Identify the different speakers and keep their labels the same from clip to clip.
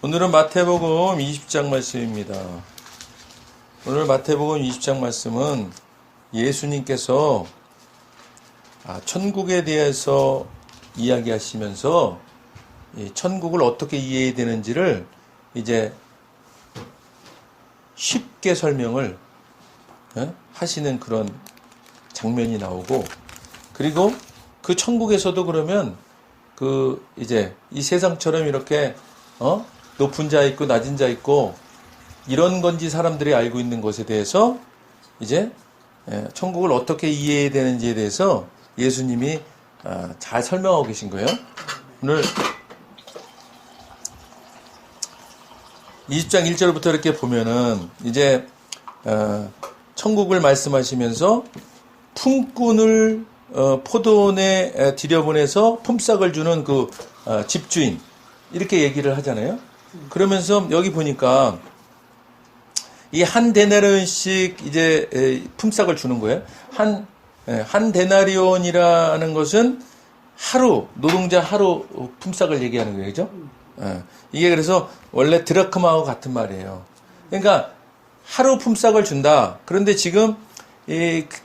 Speaker 1: 오늘은 마태복음 20장 말씀입니다. 오늘 마태복음 20장 말씀은 예수님께서 천국에 대해서 이야기하시면서 천국을 어떻게 이해해야 되는지를 이제 쉽게 설명을 하시는 그런 장면이 나오고, 그리고 그 천국에서도 그러면 이제 이 세상처럼 이렇게 높은 자 있고 낮은 자 있고 이런 건지 사람들이 알고 있는 것에 대해서 이제 천국을 어떻게 이해해야 되는지에 대해서 예수님이 잘 설명하고 계신 거예요. 오늘 20장 1절부터 이렇게 보면은 이제 천국을 말씀하시면서 품꾼을 포도원에 들여보내서 품삯을 주는 그 집주인, 이렇게 얘기를 하잖아요. 그러면서 여기 보니까 이 한 데나리온씩 이제 품삯을 주는 거예요. 한 데나리온이라는 것은 하루, 노동자 하루 품삯을 얘기하는 거예요. 그죠? 이게 그래서 원래 드라크마하고 같은 말이에요. 그러니까 하루 품삯을 준다. 그런데 지금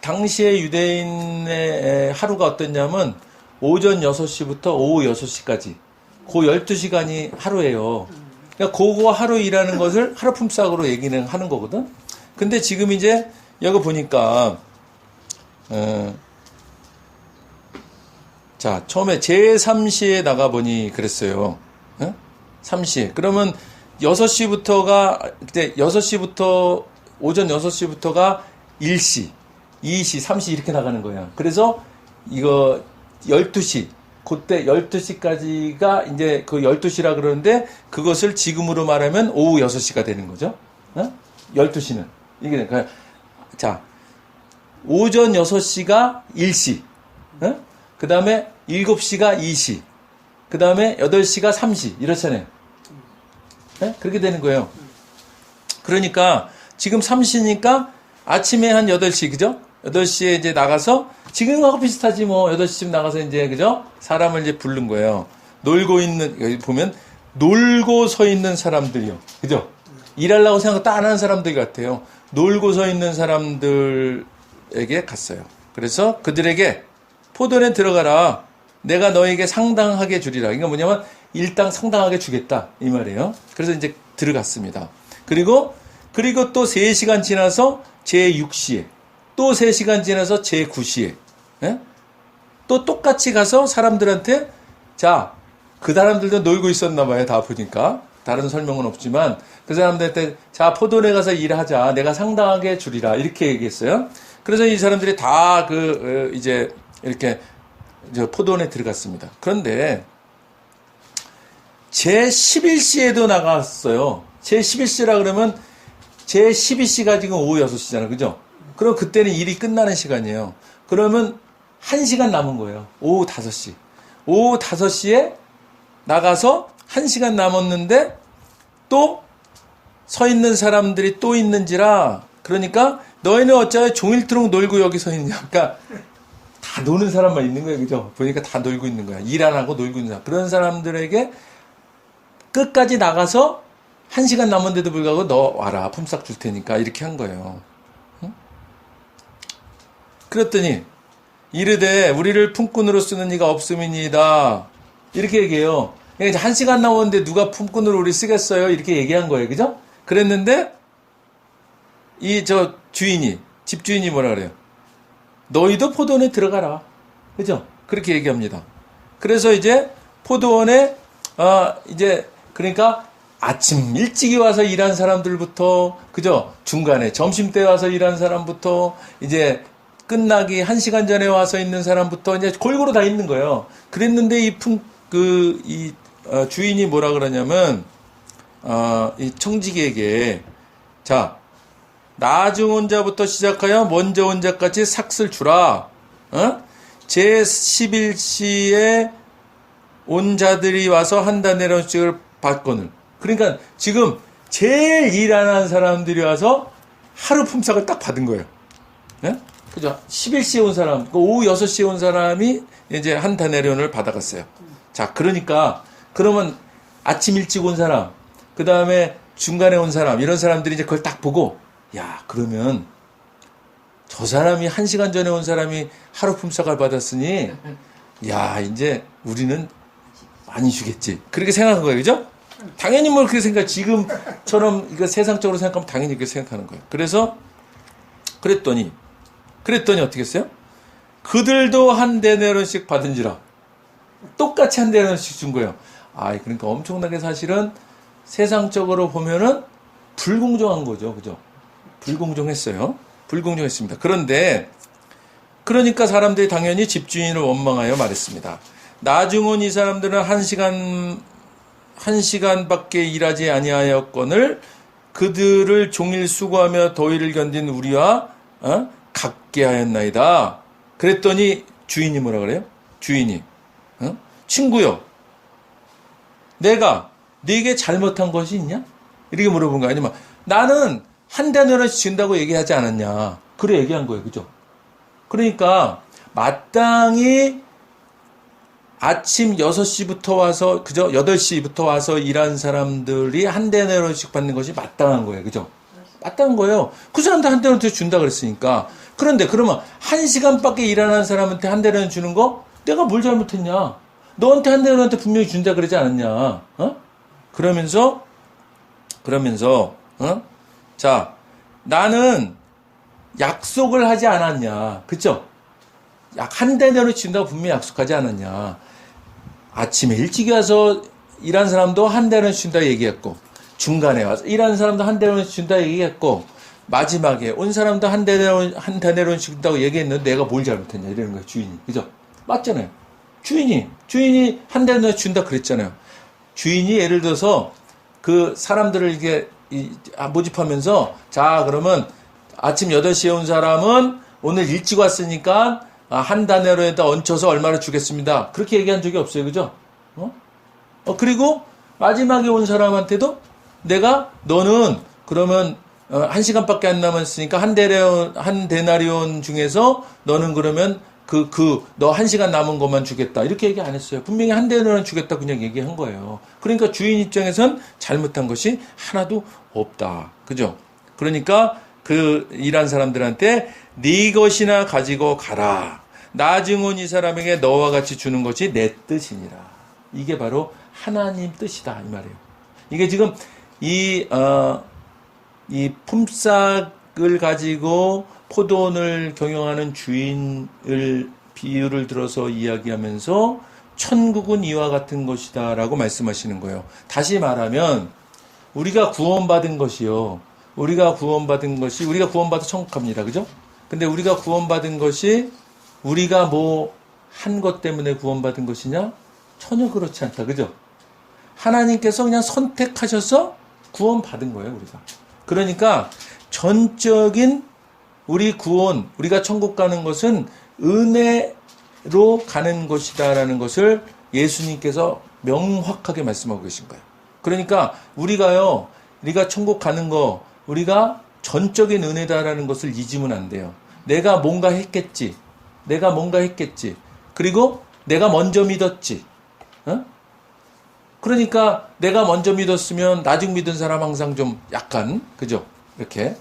Speaker 1: 당시의 유대인의 하루가 어떻냐면 오전 6시부터 오후 6시까지 그 12시간이 하루예요. 그러니까 그거 하루 일하는 것을 하루 품삯으로 얘기는 하는 거거든. 근데 지금 이제 여기 보니까 자, 처음에 제3시에 나가보니 그랬어요. 3시. 그러면 6시부터가, 그때 6시부터, 오전 6시부터가 1시, 2시, 3시 이렇게 나가는 거야. 그래서 이거 12시, 그때 12시까지가 이제 그 12시라 그러는데 그것을 지금으로 말하면 오후 6시가 되는 거죠. 12시는. 이게, 자, 오전 6시가 1시, 그 다음에 7시가 2시, 그 다음에 8시가 3시, 이렇잖아요. 그렇게 되는 거예요. 그러니까 지금 3시니까 아침에 한 8시, 그죠? 8시에 이제 나가서, 지금하고 비슷하지 뭐, 8시쯤 나가서 이제, 그죠? 사람을 이제 부른 거예요. 놀고 있는, 여기 보면, 놀고 서 있는 사람들이요. 그죠? 일하려고 생각 딱 안 하는 사람들 같아요. 놀고 서 있는 사람들에게 갔어요. 그래서 그들에게 포도원에 들어가라. 내가 너에게 상당하게 주리라. 이거 뭐냐면, 일당 상당하게 주겠다. 이 말이에요. 그래서 이제 들어갔습니다. 그리고 또 3시간 지나서 제6시에, 또 3시간 지나서 제9시에, 또 똑같이 가서 사람들한테, 자, 그 사람들도 놀고 있었나 봐요. 다 보니까. 다른 설명은 없지만, 그 사람들한테, 자, 포도원에 가서 일하자. 내가 상당하게 주리라. 이렇게 얘기했어요. 그래서 이 사람들이 다 이제, 이렇게, 포도원에 들어갔습니다. 그런데, 제11시에도 나갔어요. 제11시라 그러면, 제12시가 지금 오후 6시잖아요. 그죠? 그럼 그때는 일이 끝나는 시간이에요. 그러면 1시간 남은 거예요. 오후 5시. 오후 5시에 나가서 1시간 남았는데 또 서 있는 사람들이 또 있는지라, 그러니까 너희는 어쩌면 종일토록 놀고 여기 서 있냐. 그러니까 다 노는 사람만 있는 거예요. 그죠? 보니까 다 놀고 있는 거야. 일 안 하고 놀고 있는 사람. 그런 사람들에게 끝까지 나가서 1시간 남은데도 불구하고 너 와라. 품삯 줄 테니까. 이렇게 한 거예요. 응? 그랬더니 이르되 우리를 품꾼으로 쓰는 이가 없음이니이다. 이렇게 얘기해요. 그러니까 1시간 남았는데 누가 품꾼으로 우리 쓰겠어요? 이렇게 얘기한 거예요. 그죠? 그랬는데 주인이, 집주인이 뭐라 그래요? 너희도 포도원에 들어가라. 그죠? 그렇게 얘기합니다. 그래서 이제 포도원에 이제 그러니까 아침 일찍이 와서 일한 사람들부터, 그죠? 중간에 점심때 와서 일한 사람부터, 이제 끝나기 1시간 전에 와서 있는 사람부터 이제 골고루 다 있는 거예요. 그랬는데 주인이 뭐라 그러냐면, 이 청지기에게, 자, 나중 온 자부터 시작하여 먼저 온 자까지 삭슬 주라. 제11시에 온 자들이 와서 한 데나리온씩을 받거늘. 그러니까 지금 제일 일 안 하는 사람들이 와서 하루 품삯을 딱 받은 거예요. 그죠? 11시에 온 사람, 오후 6시에 온 사람이 이제 한 데나리온을 받아갔어요. 자, 그러니까, 그러면 아침 일찍 온 사람, 그 다음에 중간에 온 사람, 이런 사람들이 이제 그걸 딱 보고, 야, 그러면 저 사람이 1시간 전에 온 사람이 하루 품삯을 받았으니, 야, 이제 우리는 많이 주겠지. 그렇게 생각한 거예요. 그죠? 당연히 뭐 그렇게 생각, 지금처럼 이거 세상적으로 생각하면 당연히 그렇게 생각하는 거예요. 그래서, 그랬더니 어떻게 했어요? 그들도 한 데나리온씩 받은지라. 똑같이 한 데나리온씩 준 거예요. 아, 그러니까 엄청나게 사실은 세상적으로 보면은 불공정한 거죠. 그죠? 불공정했어요. 불공정했습니다. 그런데, 그러니까 사람들이 당연히 집주인을 원망하여 말했습니다. 나중은 이 사람들은 1시간밖에 일하지 아니하였거늘 그들을 종일 수고하며 더위를 견딘 우리와 같게 하였나이다. 그랬더니 주인이 뭐라 그래요? 주인이 친구요, 내가 네게 잘못한 것이 있냐? 이렇게 물어본 거 아니면 나는 한 데나리온씩 준다고 얘기하지 않았냐? 그래 얘기한 거예요. 그죠? 그러니까 마땅히 아침 6시부터 와서, 그죠? 8시부터 와서 일한 사람들이 한 데나리온씩 받는 것이 마땅한 거예요. 그죠? 마땅한 거예요. 그 사람한테 한 데나리온 준다 그랬으니까. 그런데 그러면 1시간밖에 일 안 한 사람한테 한 데나리온 주는 거? 내가 뭘 잘못했냐? 너한테 한 데나리온한테 분명히 준다 그러지 않았냐? 그러면서, 자, 나는 약속을 하지 않았냐? 그쵸? 약 한 데나리온 준다고 분명히 약속하지 않았냐? 아침에 일찍 와서 일한 사람도 한 데나리온 준다 얘기했고, 중간에 와서 일하는 사람도 한 데나리온 준다 얘기했고, 마지막에 온 사람도 한 데나리온 준다고 얘기했는데 내가 뭘 잘못했냐? 이러는 거예요, 주인이. 그죠? 맞잖아요. 주인이 한 데나리온 준다 그랬잖아요. 주인이 예를 들어서 그 사람들을 이렇게 모집하면서, 자, 그러면 아침 8시에 온 사람은 오늘 일찍 왔으니까 한 데나리온에다 얹혀서 얼마를 주겠습니다. 그렇게 얘기한 적이 없어요. 그죠? 그리고 마지막에 온 사람한테도 너는 그러면 1시간밖에 안 남았으니까 한 데나리온 중에서 너는 그러면 너 1시간 남은 것만 주겠다. 이렇게 얘기 안 했어요. 분명히 한 데나리온 주겠다 그냥 얘기한 거예요. 그러니까 주인 입장에선 잘못한 것이 하나도 없다. 그죠? 그러니까 그 일한 사람들한테 네 것이나 가지고 가라. 나중은 이 사람에게 너와 같이 주는 것이 내 뜻이니라. 이게 바로 하나님 뜻이다 이 말이에요. 이게 지금 이 품삯을 가지고 포도원을 경영하는 주인을 비유를 들어서 이야기하면서 천국은 이와 같은 것이다라고 말씀하시는 거예요. 다시 말하면 우리가 구원받은 것이요. 우리가 구원받아 천국 갑니다. 그죠? 근데 우리가 구원받은 것이 우리가 뭐 한 것 때문에 구원받은 것이냐? 전혀 그렇지 않다. 그죠? 하나님께서 그냥 선택하셔서 구원받은 거예요, 우리가. 그러니까 전적인 우리 구원, 우리가 천국 가는 것은 은혜로 가는 것이다라는 것을 예수님께서 명확하게 말씀하고 계신 거예요. 그러니까 우리가 천국 가는 거, 우리가 전적인 은혜다라는 것을 잊으면 안 돼요. 내가 뭔가 했겠지. 그리고 내가 먼저 믿었지. 그러니까 내가 먼저 믿었으면 나중 믿은 사람 항상 좀 약간, 그죠? 이렇게,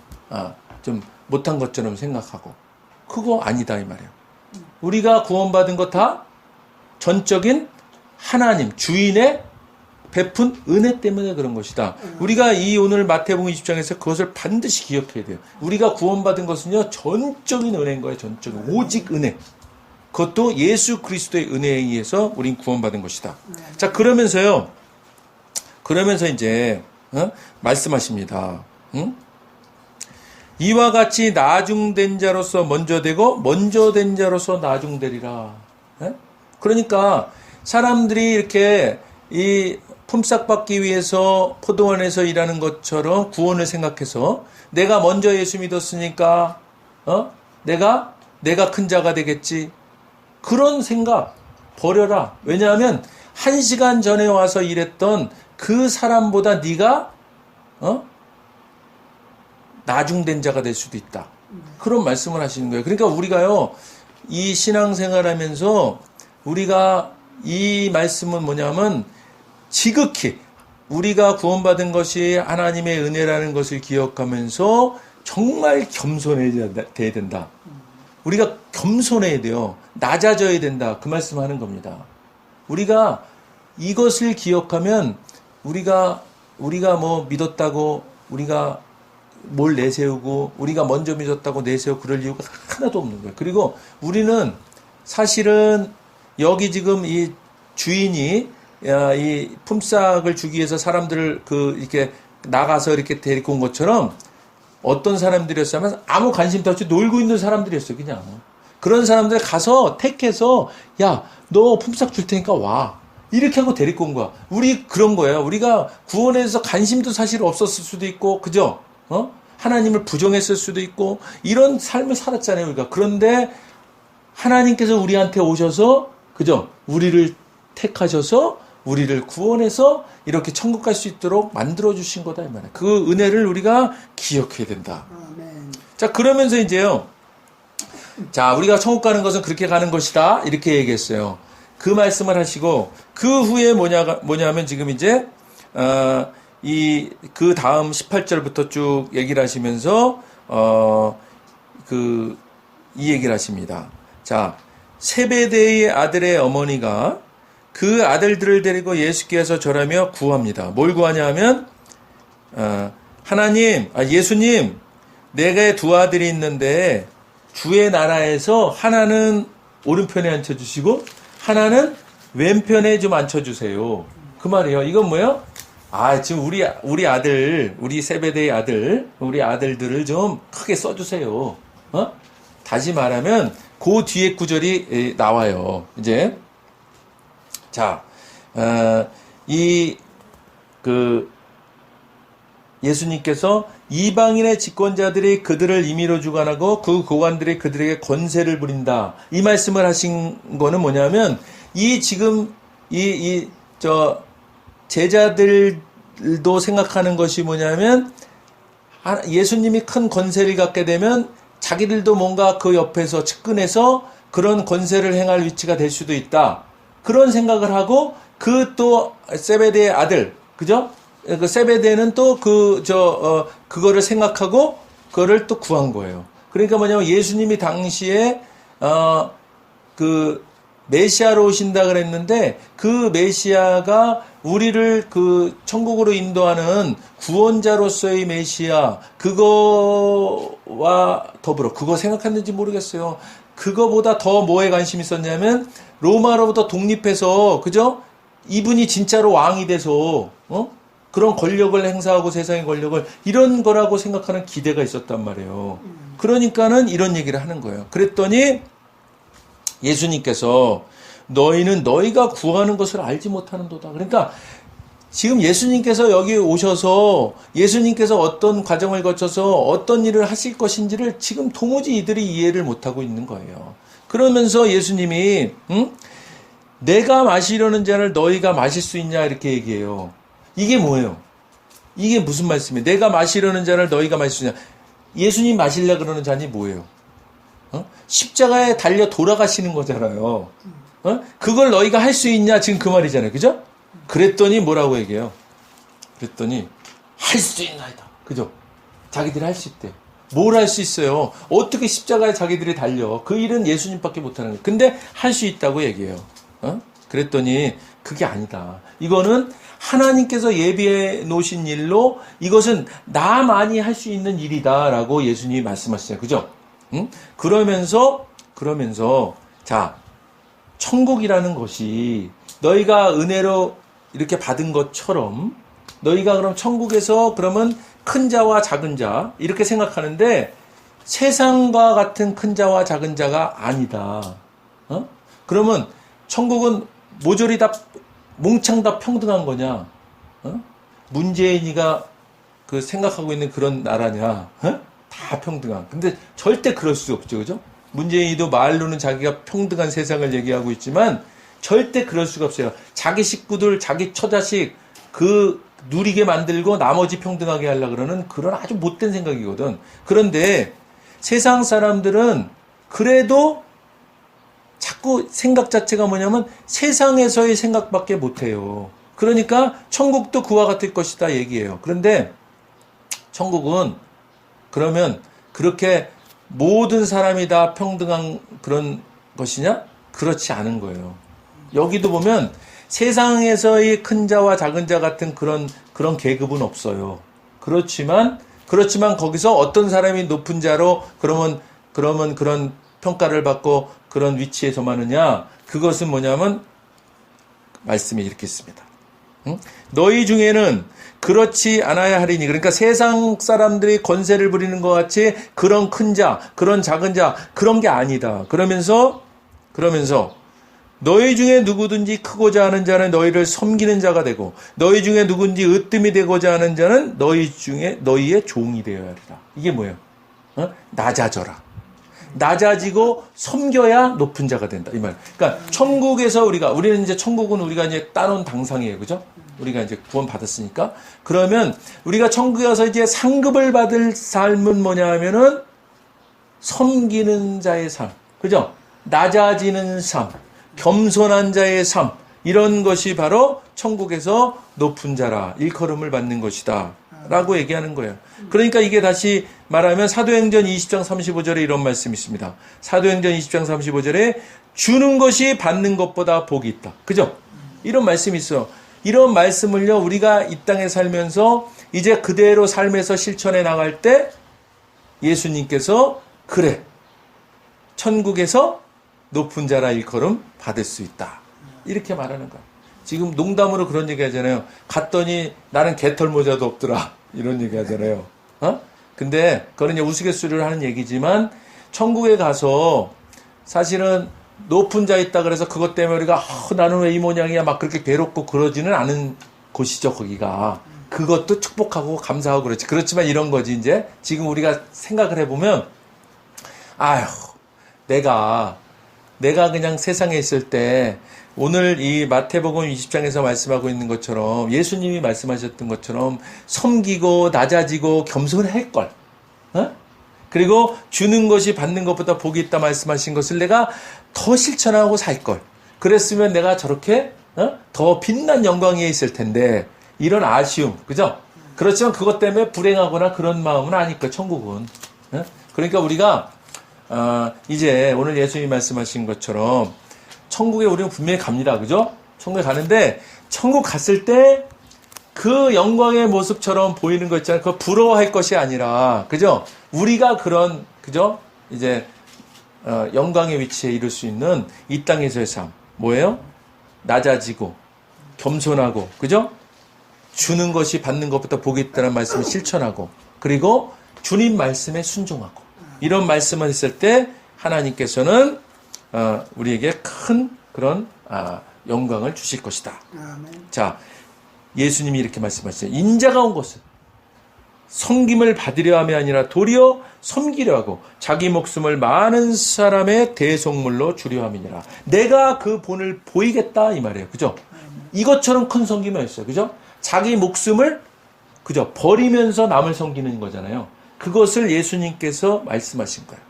Speaker 1: 좀 못한 것처럼 생각하고. 그거 아니다, 이 말이에요. 우리가 구원받은 거 다 전적인 하나님, 주인의 베푼 은혜 때문에 그런 것이다. 우리가 이 오늘 마태복음 20장에서 그것을 반드시 기억해야 돼요. 우리가 구원받은 것은요, 전적인 은혜인 거예요, 전적인. 오직 은혜. 그것도 예수 그리스도의 은혜에 의해서 우린 구원받은 것이다. 자, 그러면서 이제, 말씀하십니다. 이와 같이 나중된 자로서 먼저 되고, 먼저 된 자로서 나중되리라. 그러니까, 사람들이 이렇게 이 품삯 받기 위해서 포도원에서 일하는 것처럼 구원을 생각해서, 내가 먼저 예수 믿었으니까, 내가 큰 자가 되겠지. 그런 생각 버려라. 왜냐하면 1시간 전에 와서 일했던 그 사람보다 네가 나중된 자가 될 수도 있다. 그런 말씀을 하시는 거예요. 그러니까 우리가요, 이 신앙생활하면서 우리가 이 말씀은 뭐냐면 지극히 우리가 구원받은 것이 하나님의 은혜라는 것을 기억하면서 정말 겸손해야 된다. 우리가 겸손해야 돼요. 낮아져야 된다. 그 말씀하는 겁니다. 우리가 이것을 기억하면 우리가 뭐 믿었다고 우리가 뭘 내세우고 우리가 먼저 믿었다고 내세우고 그럴 이유가 하나도 없는 거예요. 그리고 우리는 사실은 여기 지금 이 주인이 이 품삯을 주기 위해서 사람들을 이렇게 나가서 이렇게 데리고 온 것처럼 어떤 사람들이었으면 아무 관심도 없이 놀고 있는 사람들이었어요. 그냥 그런 사람들 가서 택해서 야, 너 품삯 줄 테니까 와. 이렇게 하고 데리고 온 거야. 우리 그런 거예요. 우리가 구원에 대해서 관심도 사실 없었을 수도 있고, 그죠? 하나님을 부정했을 수도 있고, 이런 삶을 살았잖아요, 우리가. 그런데 하나님께서 우리한테 오셔서, 그죠? 우리를 택하셔서, 우리를 구원해서 이렇게 천국 갈 수 있도록 만들어주신 거다, 이 말이에요. 그 은혜를 우리가 기억해야 된다.
Speaker 2: 아멘.
Speaker 1: 자, 그러면서 이제요. 자, 우리가 천국 가는 것은 그렇게 가는 것이다. 이렇게 얘기했어요. 그 말씀을 하시고, 그 후에 뭐냐면 지금 이제, 그 다음 18절부터 쭉 얘기를 하시면서, 이 얘기를 하십니다. 자, 세베대의 아들의 어머니가 그 아들들을 데리고 예수께 와서 절하며 구합니다. 뭘 구하냐 하면, 예수님, 내게 두 아들이 있는데, 주의 나라에서 하나는 오른편에 앉혀주시고, 하나는 왼편에 좀 앉혀주세요. 그 말이에요. 이건 뭐예요? 지금 우리 아들, 우리 세베대의 아들, 우리 아들들을 좀 크게 써주세요. 다시 말하면, 그 뒤에 구절이 나와요. 이제. 자, 예수님께서 이방인의 집권자들이 그들을 임의로 주관하고 그 고관들이 그들에게 권세를 부린다. 이 말씀을 하신 거는 뭐냐면, 제자들도 생각하는 것이 뭐냐면, 예수님이 큰 권세를 갖게 되면 자기들도 뭔가 그 옆에서 측근해서 그런 권세를 행할 위치가 될 수도 있다. 그런 생각을 하고, 또 세베대의 아들, 그죠? 그 세베대는 또 그거를 생각하고 그거를 또 구한 거예요. 그러니까 뭐냐면 예수님이 당시에 메시아로 오신다 그랬는데 그 메시아가 우리를 천국으로 인도하는 구원자로서의 메시아, 그거와 더불어 그거 생각했는지 모르겠어요. 그거보다 더 뭐에 관심이 있었냐면 로마로부터 독립해서, 그죠? 이분이 진짜로 왕이 돼서 그런 권력을 행사하고 세상의 권력을 이런 거라고 생각하는 기대가 있었단 말이에요. 그러니까는 이런 얘기를 하는 거예요. 그랬더니 예수님께서 너희는 너희가 구하는 것을 알지 못하는도다. 그러니까 지금 예수님께서 여기 오셔서 예수님께서 어떤 과정을 거쳐서 어떤 일을 하실 것인지를 지금 도무지 이들이 이해를 못하고 있는 거예요. 그러면서 예수님이 내가 마시려는 잔을 너희가 마실 수 있냐 이렇게 얘기해요. 이게 뭐예요? 이게 무슨 말씀이에요? 내가 마시려는 잔을 너희가 마실 수 있냐? 예수님 마시려 그러는 잔이 뭐예요? 십자가에 달려 돌아가시는 거잖아요. 그걸 너희가 할 수 있냐? 지금 그 말이잖아요. 그죠? 그랬더니 뭐라고 얘기해요? 그랬더니 할 수 있나이다. 그죠? 자기들이 할 수 있대. 뭘 할 수 있어요? 어떻게 십자가에 자기들이 달려? 그 일은 예수님밖에 못하는 거예요. 근데 할 수 있다고 얘기해요. 그랬더니 그게 아니다. 이거는 하나님께서 예비해 놓으신 일로 이것은 나만이 할 수 있는 일이다라고 예수님이 말씀하시잖아요. 그죠? 그러면서 자, 천국이라는 것이 너희가 은혜로 이렇게 받은 것처럼 너희가 그럼 천국에서 그러면 큰 자와 작은 자 이렇게 생각하는데 세상과 같은 큰 자와 작은 자가 아니다. 그러면 천국은 모조리 다 몽창 다 평등한 거냐? 문재인이가 생각하고 있는 그런 나라냐? 다 평등한. 근데 절대 그럴 수 없죠. 그죠? 문재인이도 말로는 자기가 평등한 세상을 얘기하고 있지만 절대 그럴 수가 없어요. 자기 식구들, 자기 처자식 누리게 만들고 나머지 평등하게 하려고 그러는 그런 아주 못된 생각이거든. 그런데 세상 사람들은 그래도 자꾸 생각 자체가 뭐냐면 세상에서의 생각밖에 못해요. 그러니까 천국도 그와 같을 것이다 얘기예요. 그런데 천국은 그러면 그렇게 모든 사람이 다 평등한 그런 것이냐? 그렇지 않은 거예요. 여기도 보면 세상에서의 큰 자와 작은 자 같은 그런 계급은 없어요. 그렇지만 거기서 어떤 사람이 높은 자로 그러면 그런 평가를 받고 그런 위치에 서마느냐? 그것은 뭐냐면 말씀이 이렇게 있습니다. 응? 너희 중에는 그렇지 않아야 하리니. 그러니까 세상 사람들이 권세를 부리는 것 같이 그런 큰 자, 그런 작은 자, 그런 게 아니다. 그러면서 너희 중에 누구든지 크고자 하는 자는 너희를 섬기는 자가 되고 너희 중에 누군지 으뜸이 되고자 하는 자는 너희의 종이 되어야 하리라. 이게 뭐예요? 낮아져라. 낮아지고 섬겨야 높은 자가 된다. 이 말. 그러니까 천국에서 우리는 이제 천국은 우리가 이제 따놓은 당상이에요. 그죠? 우리가 이제 구원 받았으니까. 그러면 우리가 천국에 가서 이제 상급을 받을 삶은 뭐냐 하면은 섬기는 자의 삶. 그죠? 낮아지는 삶. 겸손한 자의 삶. 이런 것이 바로 천국에서 높은 자라 일컬음을 받는 것이다 라고 얘기하는 거예요. 그러니까 이게 다시 말하면 사도행전 20장 35절에 이런 말씀이 있습니다. 사도행전 20장 35절에 주는 것이 받는 것보다 복이 있다. 그죠? 이런 말씀이 있어요. 이런 말씀을요 우리가 이 땅에 살면서 이제 그대로 삶에서 실천해 나갈 때 예수님께서 그래 천국에서 높은 자라 일컬음 받을 수 있다. 이렇게 말하는 거야. 지금 농담으로 그런 얘기 하잖아요. 갔더니 나는 개털 모자도 없더라. 이런 얘기 하잖아요. 근데 그건 이제 우스갯소리를 하는 얘기지만 천국에 가서 사실은 높은 자 있다 그래서 그것 때문에 우리가 나는 왜 이 모양이야 막 그렇게 괴롭고 그러지는 않은 곳이죠. 거기가. 그것도 축복하고 감사하고 그렇지. 그렇지만 이런 거지 이제 지금 우리가 생각을 해보면 아휴 내가 그냥 세상에 있을 때 오늘 이 마태복음 20장에서 말씀하고 있는 것처럼 예수님이 말씀하셨던 것처럼 섬기고 낮아지고 겸손할 걸. 그리고 주는 것이 받는 것보다 복이 있다 말씀하신 것을 내가 더 실천하고 살 걸. 그랬으면 내가 저렇게 더 빛난 영광 위에 있을 텐데 이런 아쉬움. 그죠? 그렇지만 그것 때문에 불행하거나 그런 마음은 아닐 거예요. 천국은. 그러니까 우리가 이제 오늘 예수님이 말씀하신 것처럼 천국에 우리는 분명히 갑니다. 그죠? 천국에 가는데 천국 갔을 때 그 영광의 모습처럼 보이는 거 있잖아요. 그거 부러워할 것이 아니라 그죠? 우리가 그런 그죠? 이제 영광의 위치에 이룰 수 있는 이 땅에서의 삶 뭐예요? 낮아지고 겸손하고 그죠? 주는 것이 받는 것보다 복이 있다는 말씀을 실천하고 그리고 주님 말씀에 순종하고 이런 말씀을 했을 때 하나님께서는 우리에게 큰 그런 영광을 주실 것이다.
Speaker 2: 아멘.
Speaker 1: 자, 예수님이 이렇게 말씀하셨어요. 인자가 온 것은 섬김을 받으려 함이 아니라 도리어 섬기려 하고 자기 목숨을 많은 사람의 대속물로 주려 함이니라. 내가 그 본을 보이겠다 이 말이에요. 그죠? 이것처럼 큰 섬김이었어요. 그죠? 자기 목숨을 그죠? 버리면서 남을 섬기는 거잖아요. 그것을 예수님께서 말씀하신 거예요.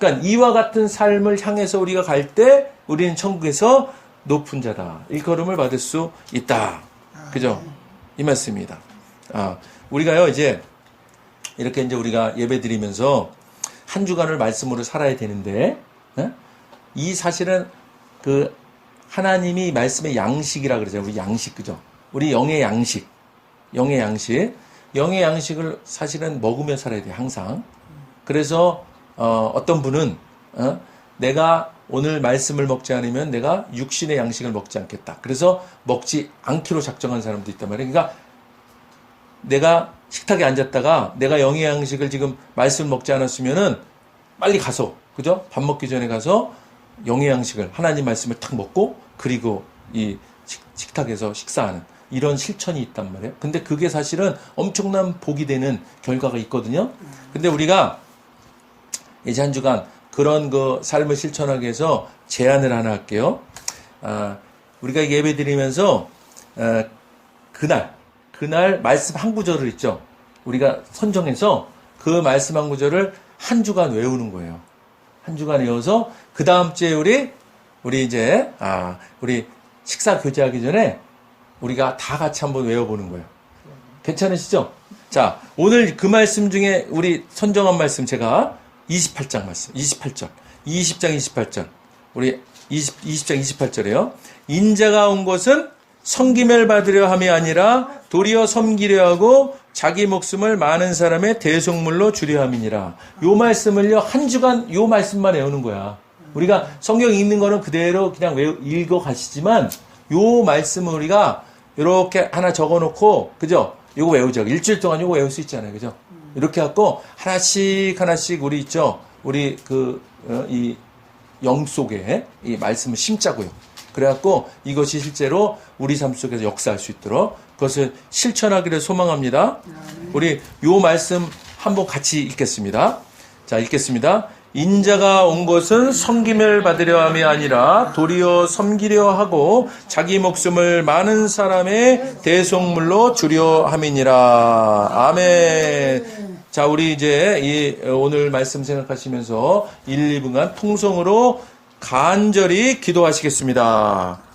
Speaker 1: 그러니까 이와 같은 삶을 향해서 우리가 갈 때 우리는 천국에서 높은 자다. 일컬음을 받을 수 있다. 그죠? 이 말씀입니다. 우리가요, 이제 이렇게 이제 우리가 예배 드리면서 한 주간을 말씀으로 살아야 되는데, 이 사실은 그 하나님이 말씀의 양식이라 그러잖아요. 우리 양식, 그죠? 우리 영의 양식. 영의 양식을 사실은 먹으며 살아야 돼요, 항상. 그래서, 어떤 분은, 내가 오늘 말씀을 먹지 않으면 내가 육신의 양식을 먹지 않겠다. 그래서 먹지 않기로 작정한 사람도 있단 말이에요. 그러니까 내가 식탁에 앉았다가 내가 영의 양식을 지금 말씀을 먹지 않았으면은 빨리 가서, 그죠? 밥 먹기 전에 가서 영의 양식을, 하나님 말씀을 탁 먹고 그리고 이 식탁에서 식사하는 이런 실천이 있단 말이에요. 근데 그게 사실은 엄청난 복이 되는 결과가 있거든요. 근데 우리가 이제 한 주간 그런 그 삶을 실천하기 위해서 제안을 하나 할게요. 우리가 예배 드리면서, 그날 말씀 한 구절을 있죠. 우리가 선정해서 그 말씀 한 구절을 한 주간 외우는 거예요. 한 주간 외워서 그 다음 주에 우리 이제, 우리 식사 교제하기 전에 우리가 다 같이 한번 외워보는 거예요. 괜찮으시죠? 자, 오늘 그 말씀 중에 우리 선정한 말씀 제가 28장 말씀, 28절, 20장 28절, 우리 20장 28절에요. 인자가 온 것은 섬김을 받으려 함이 아니라 도리어 섬기려 하고 자기 목숨을 많은 사람의 대속물로 주려 함이니라. 요 말씀을요, 한 주간 요 말씀만 외우는 거야. 우리가 성경 읽는 거는 그대로 그냥 읽어 가시지만 요 말씀을 우리가 이렇게 하나 적어 놓고, 그죠? 요거 외우죠. 일주일 동안 요거 외울 수 있잖아요. 그죠? 이렇게 갖고 하나씩 우리 있죠? 우리 이 영 속에 이 말씀을 심자고요. 그래갖고 이것이 실제로 우리 삶 속에서 역사할 수 있도록 그것을 실천하기를 소망합니다. 우리 요 말씀 한번 같이 읽겠습니다. 자, 읽겠습니다. 인자가 온 것은 섬김을 받으려 함이 아니라 도리어 섬기려 하고 자기 목숨을 많은 사람의 대속물로 주려 함이니라. 아멘. 자, 우리 이제 오늘 말씀 생각하시면서 1, 2분간 통성으로 간절히 기도하시겠습니다.